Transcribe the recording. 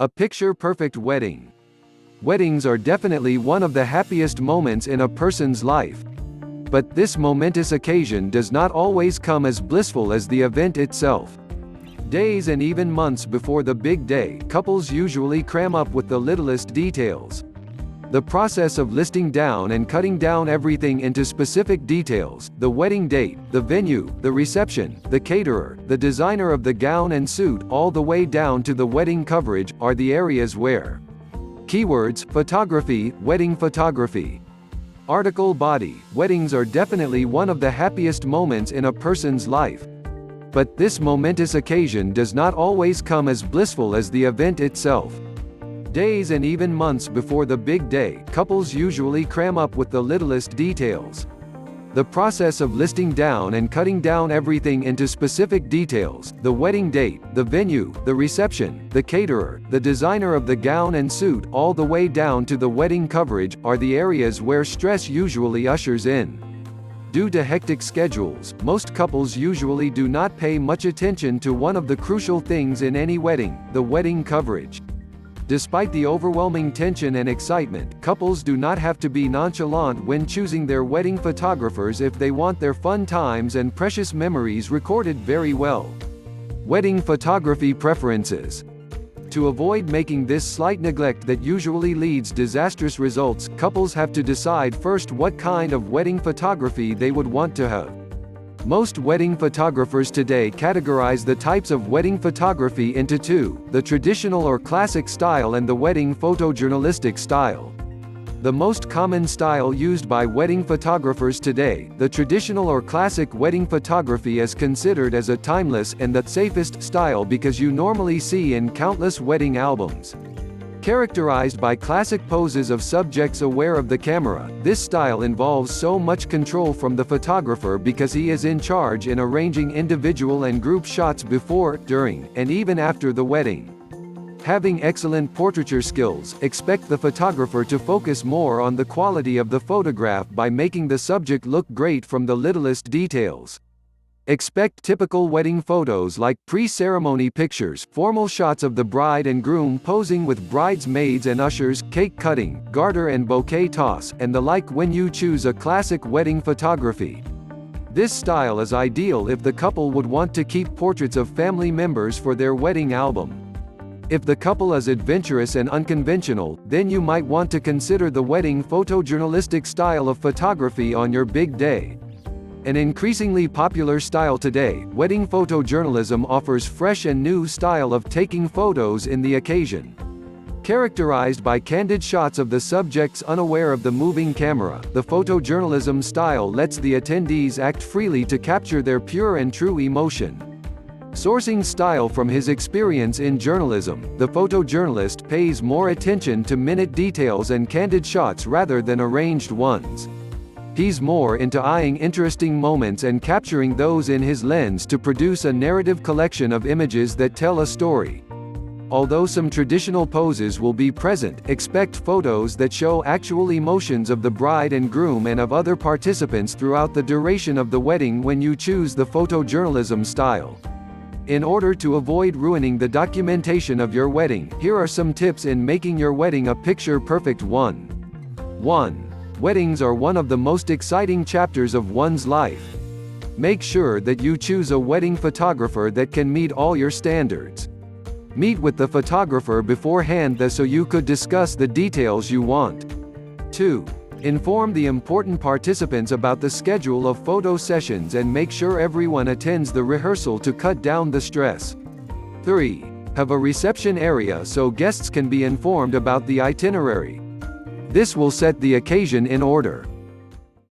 A picture-perfect wedding. Weddings are definitely one of the happiest moments in a person's life. But this momentous occasion does not always come as blissful as the event itself. Days and even months before the big day, couples usually cram up with the littlest details. The process of listing down and cutting down everything into specific details, the wedding date, the venue, the reception, the caterer, the designer of the gown and suit, all the way down to the wedding coverage, are the areas where. Keywords: photography, wedding photography. Article body: weddings are definitely one of the happiest moments in a person's life. But this momentous occasion does not always come as blissful as the event itself. Days and even months before the big day, couples usually cram up with the littlest details. The process of listing down and cutting down everything into specific details, the wedding date, the venue, the reception, the caterer, the designer of the gown and suit, all the way down to the wedding coverage, are the areas where stress usually ushers in. Due to hectic schedules, most couples usually do not pay much attention to one of the crucial things in any wedding: the wedding coverage. Despite the overwhelming tension and excitement, couples do not have to be nonchalant when choosing their wedding photographers if they want their fun times and precious memories recorded very well. Wedding photography preferences. To avoid making this slight neglect that usually leads disastrous results, couples have to decide first what kind of wedding photography they would want to have. Most wedding photographers today categorize the types of wedding photography into two: the traditional or classic style and the wedding photojournalistic style. The most common style used by wedding photographers today, the traditional or classic wedding photography, is considered as a timeless and the safest style because you normally see in countless wedding albums. Characterized by classic poses of subjects aware of the camera, this style involves so much control from the photographer because he is in charge in arranging individual and group shots before, during, and even after the wedding. Having excellent portraiture skills, expect the photographer to focus more on the quality of the photograph by making the subject look great from the littlest details. Expect typical wedding photos like pre-ceremony pictures, formal shots of the bride and groom posing with bridesmaids and ushers, cake cutting, garter and bouquet toss, and the like when you choose a classic wedding photography. This style is ideal if the couple would want to keep portraits of family members for their wedding album. If the couple is adventurous and unconventional, then you might want to consider the wedding photojournalistic style of photography on your big day. An increasingly popular style today, wedding photojournalism offers fresh and new style of taking photos in the occasion. Characterized by candid shots of the subjects unaware of the moving camera, the photojournalism style lets the attendees act freely to capture their pure and true emotion. Sourcing style from his experience in journalism, the photojournalist pays more attention to minute details and candid shots rather than arranged ones. He's more into eyeing interesting moments and capturing those in his lens to produce a narrative collection of images that tell a story. Although some traditional poses will be present, expect photos that show actual emotions of the bride and groom and of other participants throughout the duration of the wedding when you choose the photojournalism style. In order to avoid ruining the documentation of your wedding, here are some tips in making your wedding a picture-perfect one. 1. Weddings are one of the most exciting chapters of one's life. Make sure that you choose a wedding photographer that can meet all your standards. Meet with the photographer beforehand so you could discuss the details you want. 2. Inform the important participants about the schedule of photo sessions and make sure everyone attends the rehearsal to cut down the stress. 3. Have a reception area so guests can be informed about the itinerary. This will set the occasion in order.